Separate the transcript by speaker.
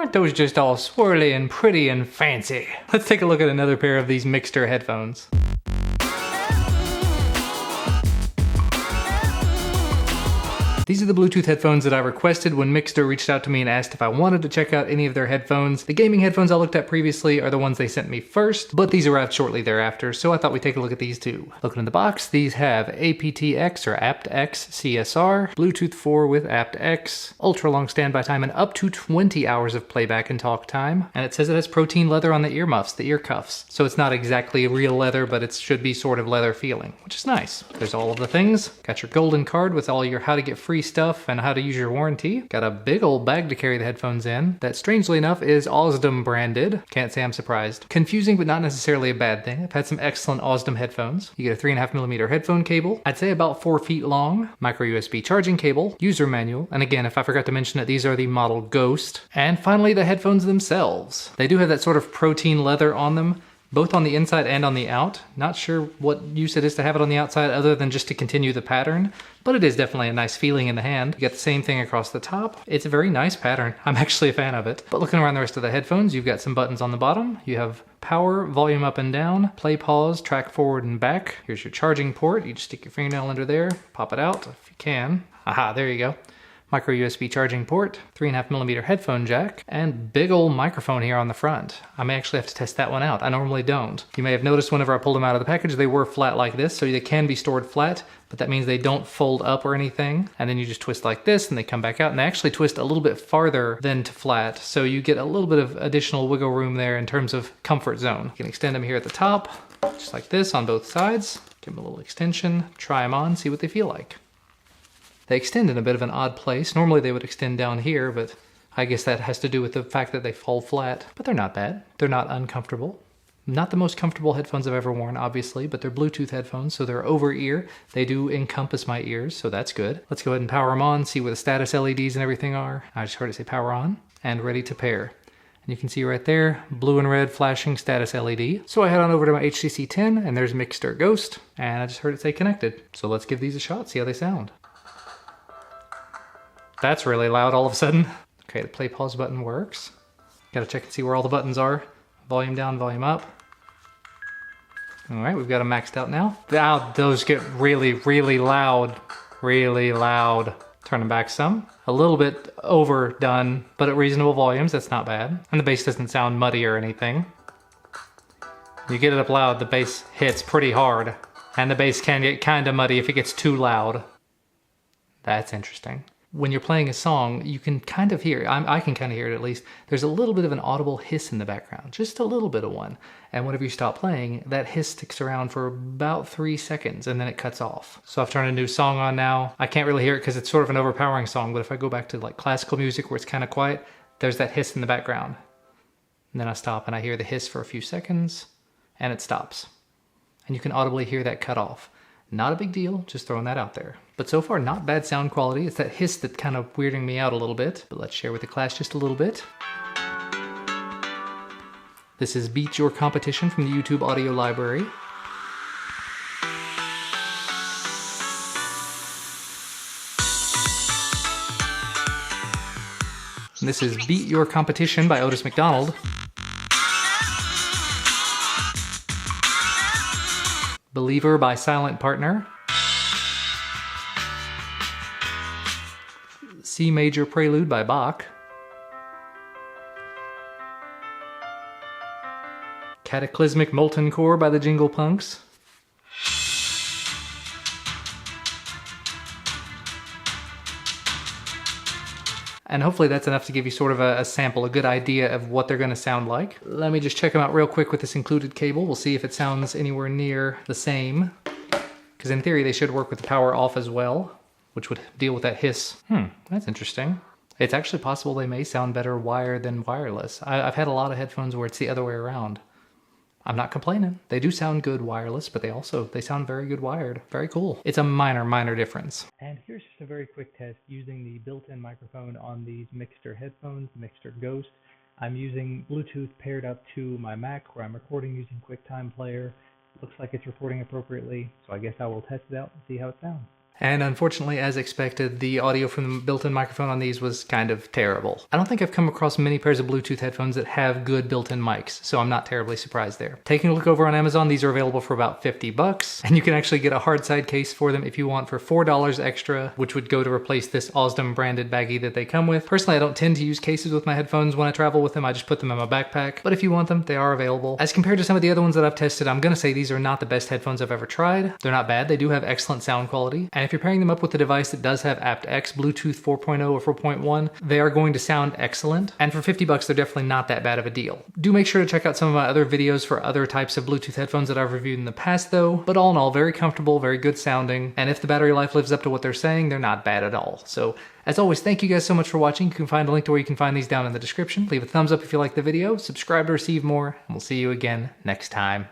Speaker 1: Aren't those just all swirly and pretty and fancy? Let's take a look at another pair of these Mixcder headphones. These are the Bluetooth headphones that I requested when Mixcder reached out to me and asked if I wanted to check out any of their headphones. The gaming headphones I looked at previously are the ones they sent me first, but these arrived shortly thereafter, so I thought we'd take a look at these too. Looking in the box, these have aptX or aptX CSR, Bluetooth 4 with aptX, ultra long standby time, and up to 20 hours of playback and talk time. And it says it has protein leather on the earmuffs, the ear cuffs. So it's not exactly real leather, but it should be sort of leather feeling, which is nice. There's all of the things. Got your golden card with all your how to get free stuff and how to use your warranty. Got a big old bag to carry the headphones in that, strangely enough, is Osdom branded. Can't say I'm surprised. Confusing, but not necessarily a bad thing. I've had some excellent Osdom headphones. You get a 3.5mm headphone cable, I'd say about 4 feet long, micro USB charging cable, user manual, and again, if I forgot to mention it, these are the model Ghost. And finally, the headphones themselves. They do have that sort of protein leather on them, both on the inside and on the out. Not sure what use it is to have it on the outside other than just to continue the pattern, but it is definitely a nice feeling in the hand. You get the same thing across the top. It's a very nice pattern. I'm actually a fan of it. But looking around the rest of the headphones, you've got some buttons on the bottom. You have power, volume up and down, play, pause, track forward and back. Here's your charging port. You just stick your fingernail under there, pop it out if you can. Aha, there you go. Micro USB charging port, 3.5mm headphone jack, and big old microphone here on the front. I may actually have to test that one out. I normally don't. You may have noticed whenever I pulled them out of the package, they were flat like this, so they can be stored flat, but that means they don't fold up or anything. And then you just twist like this and they come back out, and they actually twist a little bit farther than to flat, so you get a little bit of additional wiggle room there in terms of comfort zone. You can extend them here at the top, just like this on both sides. Give them a little extension, try them on, see what they feel like. They extend in a bit of an odd place. Normally they would extend down here, but I guess that has to do with the fact that they fall flat. But they're not bad. They're not uncomfortable. Not the most comfortable headphones I've ever worn, obviously, but they're Bluetooth headphones, so they're over ear. They do encompass my ears, so that's good. Let's go ahead and power them on, see where the status LEDs and everything are. I just heard it say power on, and ready to pair. And you can see right there, blue and red flashing status LED. So I head on over to my HTC 10, and there's Mixcder Ghost, and I just heard it say connected. So let's give these a shot, see how they sound. That's really loud all of a sudden. Okay, the play pause button works. Gotta check and see where all the buttons are. Volume down, volume up. All right, we've got them maxed out now. Wow, those get really, really loud. Really loud. Turn them back some. A little bit overdone, but at reasonable volumes, that's not bad. And the bass doesn't sound muddy or anything. You get it up loud, the bass hits pretty hard. And the bass can get kind of muddy if it gets too loud. That's interesting. When you're playing a song, you can kind of hear, I can kind of hear it at least, there's a little bit of an audible hiss in the background, just a little bit of one. And whenever you stop playing, that hiss sticks around for about 3 seconds and then it cuts off. So I've turned a new song on now. I can't really hear it because it's sort of an overpowering song, but if I go back to like classical music where it's kind of quiet, there's that hiss in the background. And then I stop and I hear the hiss for a few seconds and it stops. And you can audibly hear that cut off. Not a big deal, just throwing that out there. But so far, not bad sound quality. It's that hiss that's kind of weirding me out a little bit, but let's share with the class just a little bit. This is Beat Your Competition from the YouTube audio library. And this is Beat Your Competition by Otis McDonald. Believer by Silent Partner. C Major Prelude by Bach. Cataclysmic Molten Core by the Jingle Punks. And hopefully that's enough to give you sort of a sample, a good idea of what they're going to sound like. Let me just check them out real quick with this included cable. We'll see if it sounds anywhere near the same. Because in theory they should work with the power off as well, which would deal with that hiss. That's interesting. It's actually possible they may sound better wired than wireless. I've had a lot of headphones where it's the other way around. I'm not complaining. They do sound good wireless, but they sound very good wired. Very cool. It's a minor difference. And here's just a very quick test using the built-in microphone on these Mixcder headphones, Mixcder Ghost. I'm using Bluetooth paired up to my Mac where I'm recording using QuickTime Player. Looks like it's recording appropriately, so I guess I will test it out and see how it sounds. And unfortunately, as expected, the audio from the built-in microphone on these was kind of terrible. I don't think I've come across many pairs of Bluetooth headphones that have good built-in mics, so I'm not terribly surprised there. Taking a look over on Amazon, these are available for about $50, and you can actually get a hard side case for them if you want for $4 extra, which would go to replace this Osdom branded baggie that they come with. Personally, I don't tend to use cases with my headphones when I travel with them. I just put them in my backpack, but if you want them, they are available. As compared to some of the other ones that I've tested, I'm gonna say these are not the best headphones I've ever tried. They're not bad. They do have excellent sound quality, and if you're pairing them up with a device that does have aptX Bluetooth 4.0 or 4.1, they are going to sound excellent, and for $50 they're definitely not that bad of a deal. Do make sure to check out some of my other videos for other types of Bluetooth headphones that I've reviewed in the past though, but all in all, very comfortable, very good sounding, and if the battery life lives up to what they're saying, they're not bad at all. So as always, thank you guys so much for watching. You can find a link to where you can find these down in the description. Leave a thumbs up if you like the video, subscribe to receive more, and we'll see you again next time.